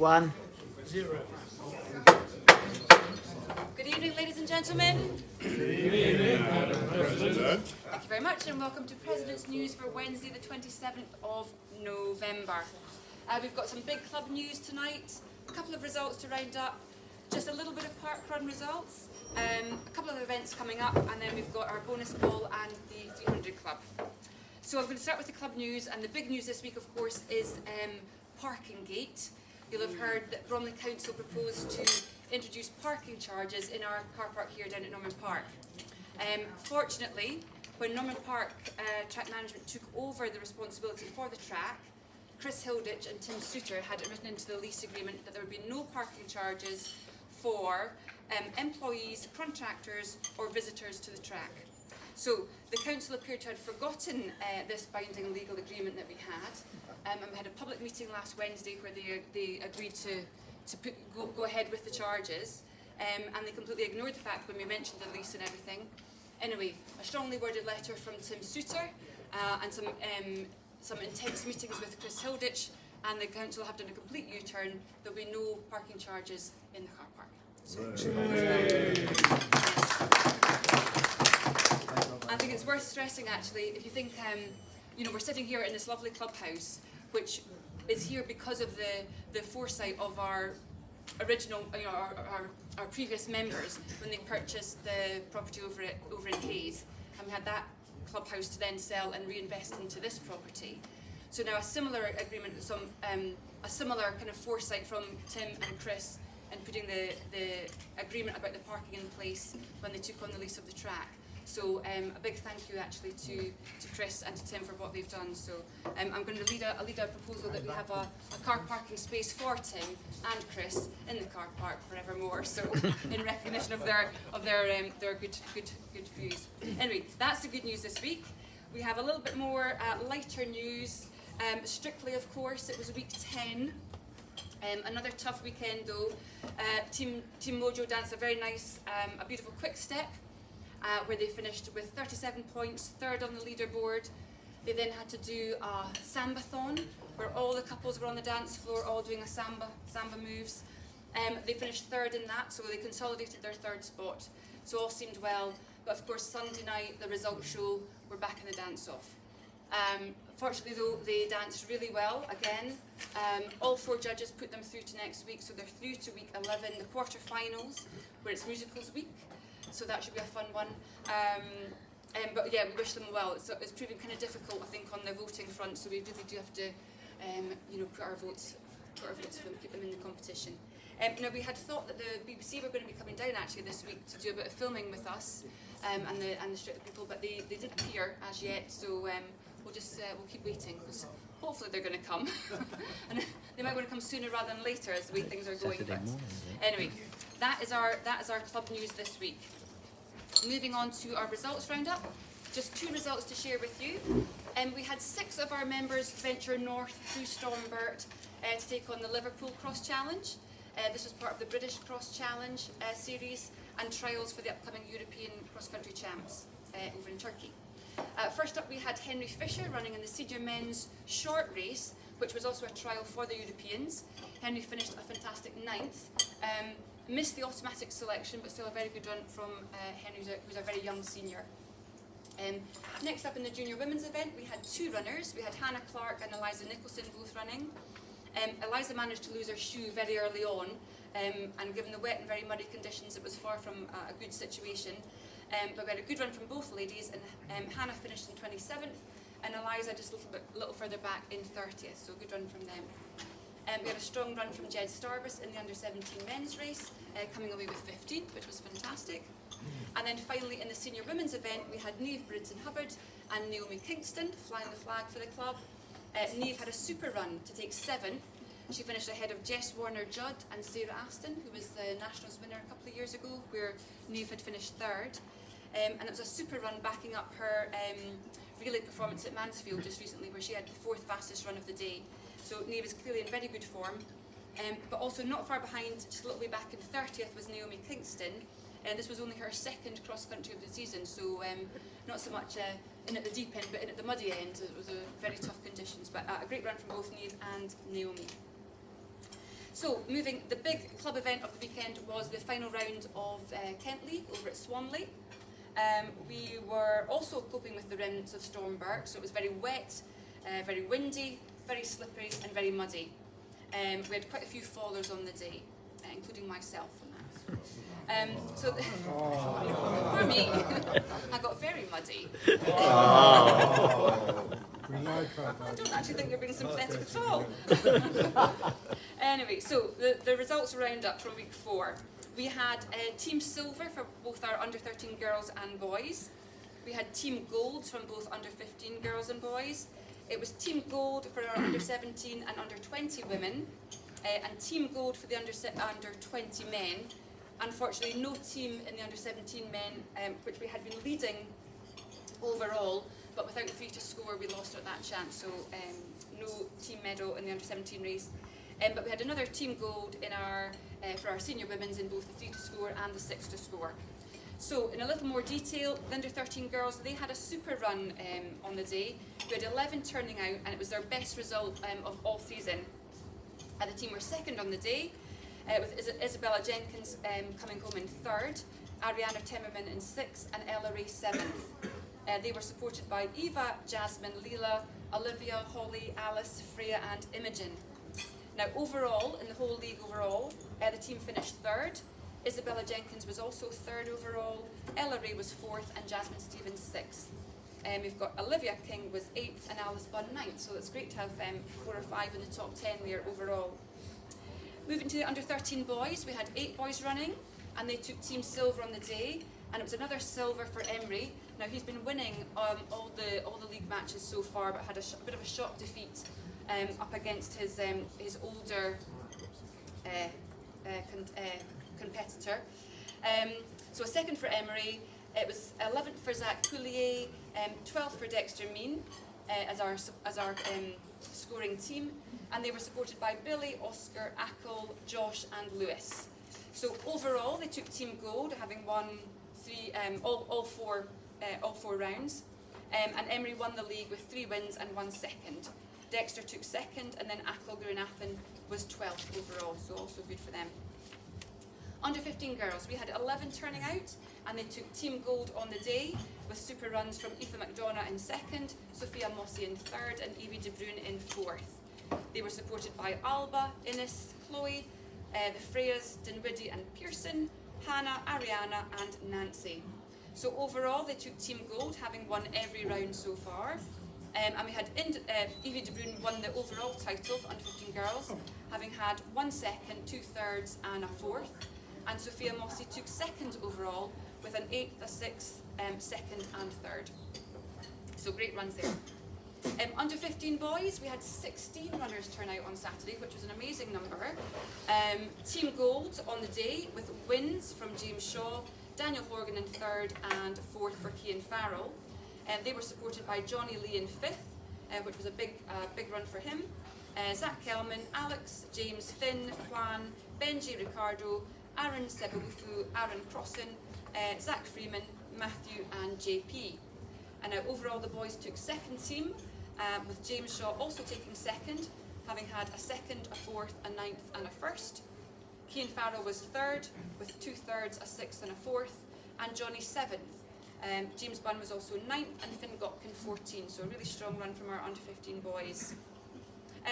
1. 0. Good evening, ladies and gentlemen. Good evening, Madam President. Thank you very much, and welcome to President's News for Wednesday, the 27th of November. We've got some big club news tonight, a couple of results to round up, just a little bit of park run results, a couple of events coming up, and then we've got our bonus ball and the 300 Club. So I'm going to start with the club news, and the big news this week, of course, is Parking Gate. You'll have heard that Bromley Council proposed to introduce parking charges in our car park here down at Norman Park. Fortunately, when Norman Park Track Management took over the responsibility for the track, Chris Hilditch and Tim Souter had it written into the lease agreement that there would be no parking charges for employees, contractors or visitors to the track. So the council appeared to have forgotten this binding legal agreement that we had, and we had a public meeting last Wednesday where they agreed to go ahead with the charges, and they completely ignored the fact when we mentioned the lease and everything. Anyway, a strongly worded letter from Tim Souter and some intense meetings with Chris Hilditch, and the council have done a complete U-turn. There'll be no parking charges in the car park. So, I think it's worth stressing actually, if you think, we're sitting here in this lovely clubhouse, which is here because of the foresight of our original, our previous members when they purchased the property over in Hayes, and we had that clubhouse to then sell and reinvest into this property. So now a similar agreement, a similar kind of foresight from Tim and Chris and putting the agreement about the parking in place when they took on the lease of the track. So a big thank you actually to Chris and to Tim for what they've done. So I'm going to lead a proposal that we have a car parking space for Tim and Chris in the car park forevermore. So in recognition of their good views. Anyway, that's the good news this week. We have a little bit more lighter news. Strictly, of course, it was week 10. Another tough weekend though. Team Mojo danced a very nice, a beautiful quick step. Where they finished with 37 points, third on the leaderboard. They then had to do a sambathon, where all the couples were on the dance floor, all doing a samba moves. They finished third in that, so they consolidated their third spot. So all seemed well, but of course Sunday night, the results show we're back in the dance-off. Fortunately though, they danced really well again. All 4 judges put them through to next week, so they're through to week 11, the quarter-finals, where it's musicals week. So that should be a fun one. But yeah, we wish them well. It's proving kind of difficult, I think, on the voting front. So we really do have to, put our votes for them, put them in the competition. Now we had thought that the BBC were going to be coming down actually this week to do a bit of filming with us and the Strictly people, but they didn't appear as yet. So we'll keep waiting because hopefully they're going to come, and they might want to come sooner rather than later as the way things are going. But anyway, that is our club news this week. Moving on to our results roundup, just 2 results to share with you. We had 6 of our members venture north through Stormbert to take on the Liverpool Cross Challenge. This was part of the British Cross Challenge series and trials for the upcoming European cross-country champs over in Turkey. First up we had Henry Fisher running in the senior men's short race, which was also a trial for the Europeans. Henry finished a fantastic 9th. Missed the automatic selection, but still a very good run from Henry, who's a very young senior. Next up in the junior women's event, we had 2 runners. We had Hannah Clark and Eliza Nicholson both running. Eliza managed to lose her shoe very early on, and given the wet and very muddy conditions, it was far from a good situation. But we had a good run from both ladies, and Hannah finished in 27th, and Eliza just a little further back in 30th, so a good run from them. We had a strong run from Jed Starbus in the under-17 men's race, coming away with 15th, which was fantastic. And then finally in the senior women's event, we had Niamh Bridson-Hubbard and Naomi Kingston flying the flag for the club. Niamh had a super run to take 7th. She finished ahead of Jess Warner-Judd and Sarah Aston, who was the Nationals winner a couple of years ago, where Niamh had finished 3rd. And it was a super run backing up her relay performance at Mansfield just recently, where she had the 4th fastest run of the day. So Niamh is clearly in very good form, but also not far behind, just a little way back in 30th was Naomi Kingston, and this was only her 2nd cross-country of the season, so not so much in at the deep end, but in at the muddy end. It was very tough conditions, but a great run from both Niamh and Naomi. So, the big club event of the weekend was the final round of Kent League over at Swanley. We were also coping with the remnants of Storm Burke, so it was very wet, very windy, very slippery and very muddy. We had quite a few fallers on the day, including myself on that. So for me, I got very muddy. I don't actually think you're being sympathetic at all. Anyway, so the results round up from week 4. We had Team Silver for both our under 13 girls and boys. We had Team Gold from both under 15 girls and boys. It was Team Gold for our under 17 and under 20 women, and Team Gold for the under 20 men. Unfortunately, no team in the under 17 men, which we had been leading overall, but without 3 to score, we lost at that chance. So no team medal in the under 17 race. But we had another Team Gold in our for our senior women's in both the 3 to score and the 6 to score. So in a little more detail, the under 13 girls, they had a super run on the day. We had 11 turning out, and it was their best result of all season. The team were second on the day, with Isabella Jenkins coming home in 3rd, Ariana Timmerman in 6th, and Ella Ray 7th. They were supported by Eva, Jasmine, Leela, Olivia, Holly, Alice, Freya and Imogen. Now overall, in the whole league overall, the team finished 3rd. Isabella Jenkins was also 3rd overall, Ella Ray was 4th and Jasmine Stevens 6th. We've got Olivia King was 8th and Alice Bunn 9th, so it's great to have 4 or 5 in the top 10 there overall. Moving to the under 13 boys, we had 8 boys running and they took Team Silver on the day, and it was another silver for Emery. Now he's been winning all the league matches so far, but had a bit of a shock defeat up against his older competitor. So a 2nd for Emery. It was 11th for Zach Coulier, 12th for Dexter Mean as our scoring team, and they were supported by Billy, Oscar, Ackle, Josh and Lewis. So overall they took Team Gold, having won all four rounds, and Emery won the league with 3 wins and 1 second. Dexter took 2nd, and then Ackle Grunathan was 12th overall, so also good for them. Under 15 girls, we had 11 turning out, and they took Team Gold on the day, with super runs from Aoife McDonough in 2nd, Sophia Mossy in 3rd, and Evie De Bruyne in 4th. They were supported by Alba, Innes, Chloe, the Freyas, Dinwiddie and Pearson, Hannah, Ariana and Nancy. So overall they took Team Gold, having won every round so far. And we had Evie De Bruyne won the overall title for under 15 girls, having had 1 second, 2 thirds and a 4th. And Sophia Mossy took 2nd overall with an 8th, a 6th, 2nd and 3rd. So great runs there. Under 15 boys, we had 16 runners turn out on Saturday, which was an amazing number. Team Gold on the day with wins from James Shaw, Daniel Horgan in 3rd and 4th for Cian Farrell. They were supported by Johnny Lee in 5th, which was a big run for him. Zach Kelman, Alex, James Finn, Juan, Benji Ricardo, Aaron Sebawufu, Aaron Crossan, Zach Freeman, Matthew and JP. And overall the boys took 2nd team, with James Shaw also taking 2nd, having had a 2nd, a 4th, a 9th and a 1st. Cian Farrell was 3rd, with 2 thirds, a 6th and a 4th, and Johnny 7th. James Bunn was also 9th and Finn Gotkin 14th, so a really strong run from our under 15 boys.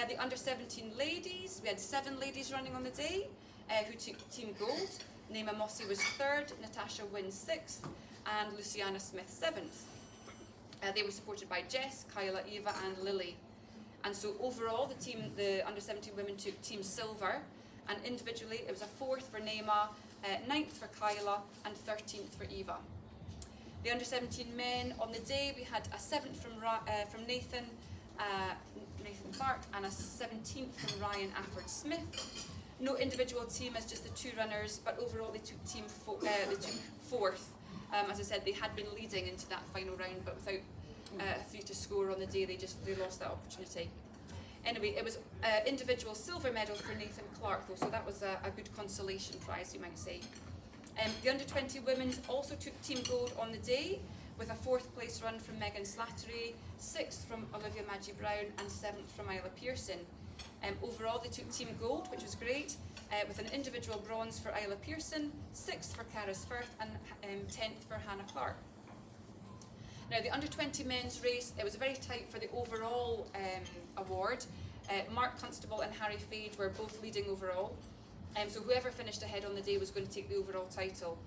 The under 17 ladies, we had 7 ladies running on the day who took Team Gold. Naima Mossy was 3rd, Natasha Wynn 6th, and Luciana Smith 7th. They were supported by Jess, Kyla, Eva and Lily. And so overall the under 17 women took Team Silver, and individually it was a 4th for Naima, 9th for Kyla and 13th for Eva. The under 17 men on the day, we had a 7th from Nathan Clark and a 17th from Ryan Afford Smith. No individual team as just the 2 runners, but overall they took they took 4th. As I said, they had been leading into that final round, but without 3 to score on the day, they lost that opportunity. Anyway, it was individual silver medal for Nathan Clark though, so that was a good consolation prize, you might say. The under 20 women also took Team Gold on the day, with a 4th place run from Megan Slattery, 6th from Olivia Maggie Brown and 7th from Isla Pearson. Overall they took Team Gold, which was great, with an individual bronze for Isla Pearson, 6th for Caris Firth, and 10th for Hannah Clark. Now, the under-20 men's race, it was very tight for the overall award. Mark Constable and Harry Fade were both leading overall. So whoever finished ahead on the day was going to take the overall title.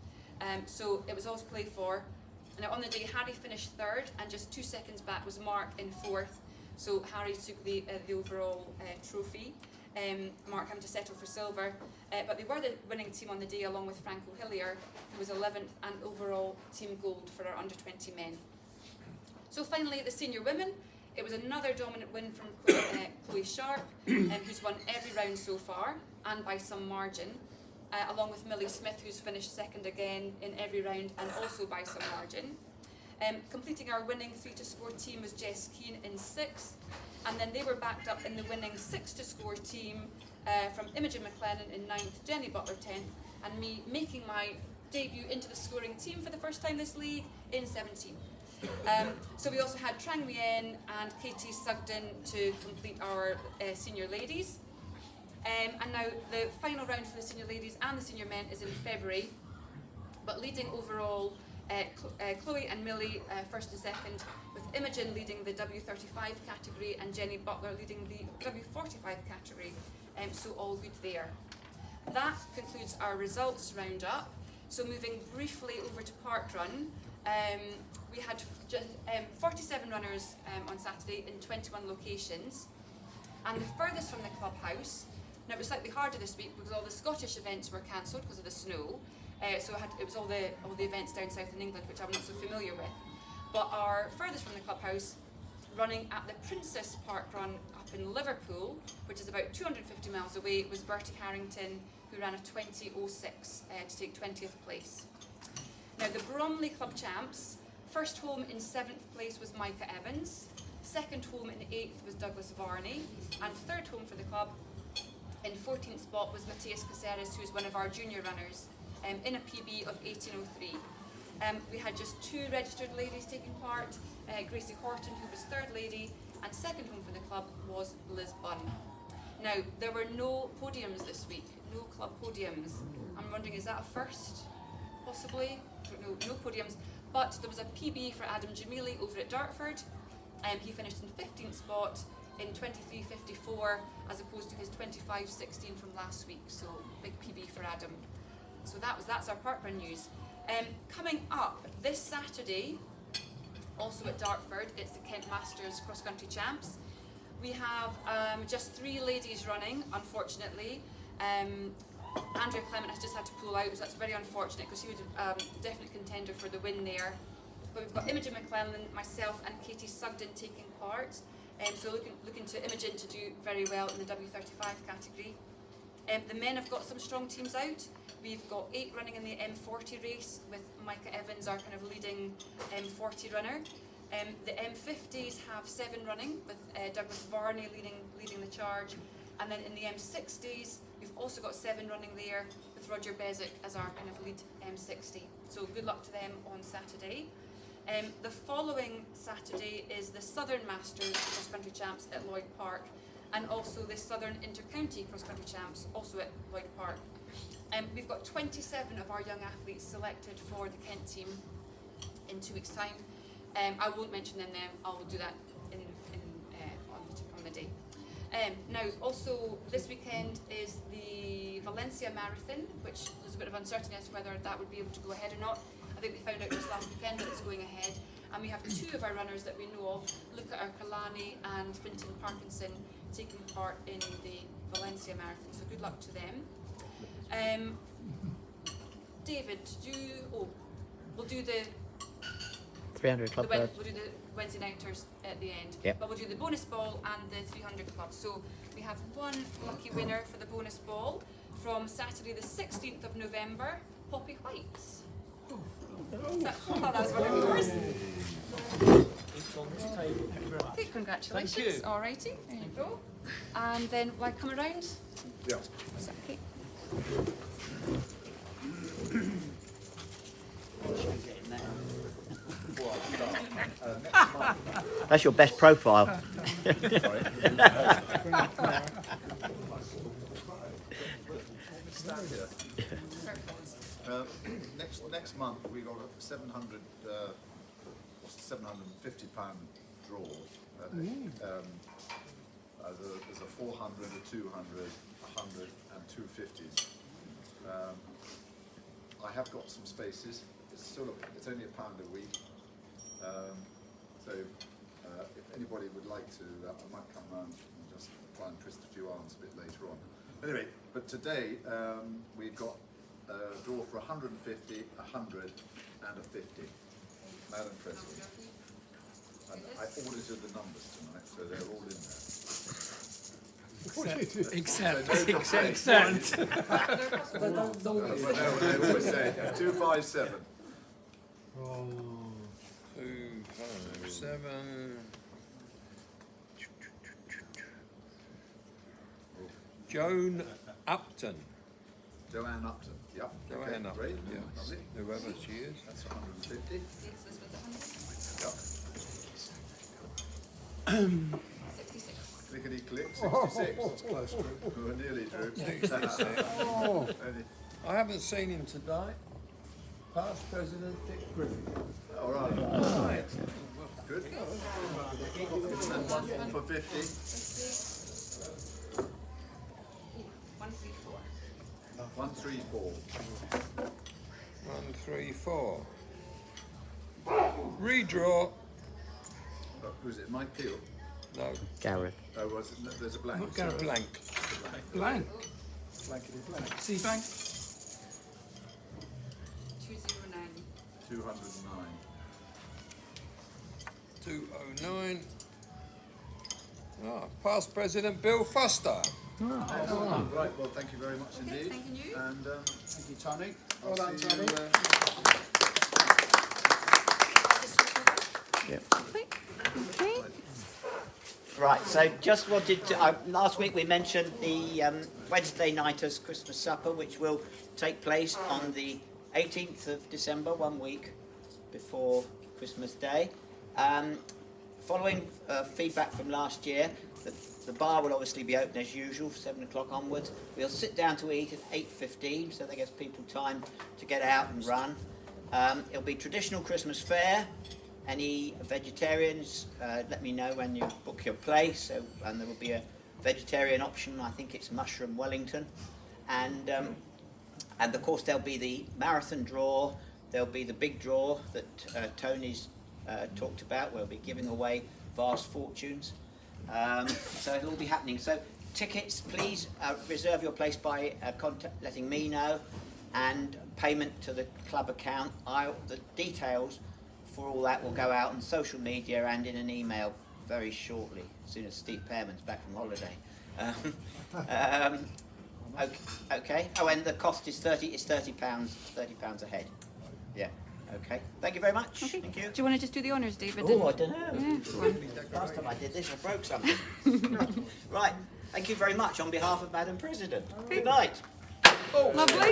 So it was all to play for. Now, on the day, Harry finished 3rd, and just 2 seconds back was Mark in 4th. So Harry took the overall trophy. Mark having to settle for silver. But they were the winning team on the day, along with Franco Hillier, who was 11th, and overall team gold for our under-20 men. So finally, the senior women. It was another dominant win from Chloe Sharp, who's won every round so far, and by some margin, along with Millie Smith, who's finished 2nd again in every round, and also by some margin. Completing our winning 3-to-score team was Jess Keane in 6th, and then they were backed up in the winning 6-to-score team from Imogen McLennan in 9th, Jenny Butler 10th, and me making my debut into the scoring team for the first time this league in 17th. So we also had Trang Nguyen and Katie Sugden to complete our senior ladies. And now the final round for the senior ladies and the senior men is in February, but leading overall, Chloe and Millie 1st and 2nd, with Imogen leading the W35 category and Jenny Butler leading the W45 category, so all good there. That concludes our results roundup. So moving briefly over to parkrun, we had just 47 runners on Saturday in 21 locations, and the furthest from the clubhouse. Now, it was slightly harder this week because all the Scottish events were cancelled because of the snow. So it was all the events down south in England, which I'm not so familiar with. But our furthest from the clubhouse, running at the Princess Parkrun up in Liverpool, which is about 250 miles away, was Bertie Harrington, who ran a 20:06 to take 20th place. Now, the Bromley Club champs, first home in 7th place was Micah Evans, second home in 8th was Douglas Varney, and third home for the club in 14th spot was Matthias Caceres, who's one of our junior runners, in a PB of 18:03. We had just 2 registered ladies taking part, Gracie Horton, who was third lady, and second home for the club was Liz Bunn. Now, there were no podiums this week, no club podiums. I'm wondering, is that a first, possibly? No podiums, but there was a PB for Adam Jamili over at Dartford. He finished in 15th spot in 23:54, as opposed to his 25:16 from last week, so big PB for Adam. So that's our parkrun news. Coming up this Saturday, also at Dartford, it's the Kent Masters Cross Country Champs. We have just 3 ladies running, unfortunately. Andrea Clement has just had to pull out, so that's very unfortunate because she was a definite contender for the win there. But we've got Imogen McClellan, myself, and Katie Sugden taking part. So looking to Imogen to do very well in the W35 category. The men have got some strong teams out. We've got 8 running in the M40 race, with Micah Evans, our kind of leading M40 runner. The M50s have 7 running, with Douglas Varney leading the charge. And then in the M60s, we've also got 7 running there, with Roger Bezic as our kind of lead M60. So good luck to them on Saturday. The following Saturday is the Southern Masters Cross Country Champs at Lloyd Park, and also the Southern Inter-County Cross Country Champs, also at Lloyd Park. We've got 27 of our young athletes selected for the Kent team in 2 weeks' time. I won't mention them now, I'll do that on the day. Now, also this weekend is the Valencia Marathon, which there's a bit of uncertainty as to whether that would be able to go ahead or not. I think they found out just last weekend that it's going ahead. And we have 2 of our runners that we know of, Luca Arcolani and Finton Parkinson, taking part in the Valencia Marathon. So good luck to them. David, we'll do the 300 club first. We'll do the Wednesday nighters at the end. Yep. But we'll do the bonus ball and the 300 club. So we have 1 lucky winner for the bonus ball from Saturday the 16th of November, Poppy Whites. That was one of yours. Okay, congratulations. Thank you. Alrighty, there you go. And then will I come around? Yeah. Is that okay? That's your best profile. stand here. Next month we got a 750 pound draw. There's a 400, a 200, 100 and 250s. I have got some spaces. It's only £1 a week. So if anybody would like to, I might come round and just try and twist a few arms a bit later on. Anyway, but today we've got a draw for 150, 100 and a 50. Madam President. And I audited the numbers tonight, so they're all in there. Except. They always say 257. 257. Joan Upton. Joanne Upton. Yep. Joanne Upton. Great. Yeah. Lovely. Whoever she is. That's 150. Yes, this was 100. Yep. 66. Clickety click. 66. We're nearly through. 66. Only- I haven't seen him today. Past President Dick Griffin. All right. Good. And one for 50. 134. 134. 134. Redraw. Who's it? Mike Peel. No. Gareth. Oh, was it? There's a blank. Go sorry. blank. Blank. Blankety blank. C bank. 209. 209. 209. Past President Bill Foster. Excellent. Right. Well, thank you very much indeed. thanking you. And Thank you, Tony. I'll Well done, see Tony. you, Right, so just wanted to, last week we mentioned the Wednesday nighters Christmas supper, which will take place on the 18th of December, 1 week before Christmas Day. Following feedback from last year, the bar will obviously be open as usual, 7 o'clock onwards. We'll sit down to eat at 8:15, so that gives people time to get out and run. It'll be traditional Christmas fare. Any vegetarians, let me know when you book your place, and there will be a vegetarian option. I think it's mushroom Wellington, and of course there'll be the marathon draw. There'll be the big draw that Tony's talked about. We'll be giving away vast fortunes, so it'll all be happening. So tickets, please reserve your place by letting me know, and payment to the club account. The details for all that will go out on social media and in an email very shortly, as soon as Steve Pearman's back from holiday. Okay. Oh, and the cost is £30 £30 a head. Yeah. Okay. Thank you very much. Okay. Thank you. Do you want to just do the honours, David? Oh, I don't know. Yeah, go on. Last time I did this, I broke something. Right. Thank you very much on behalf of Madam President. Good night. Lovely.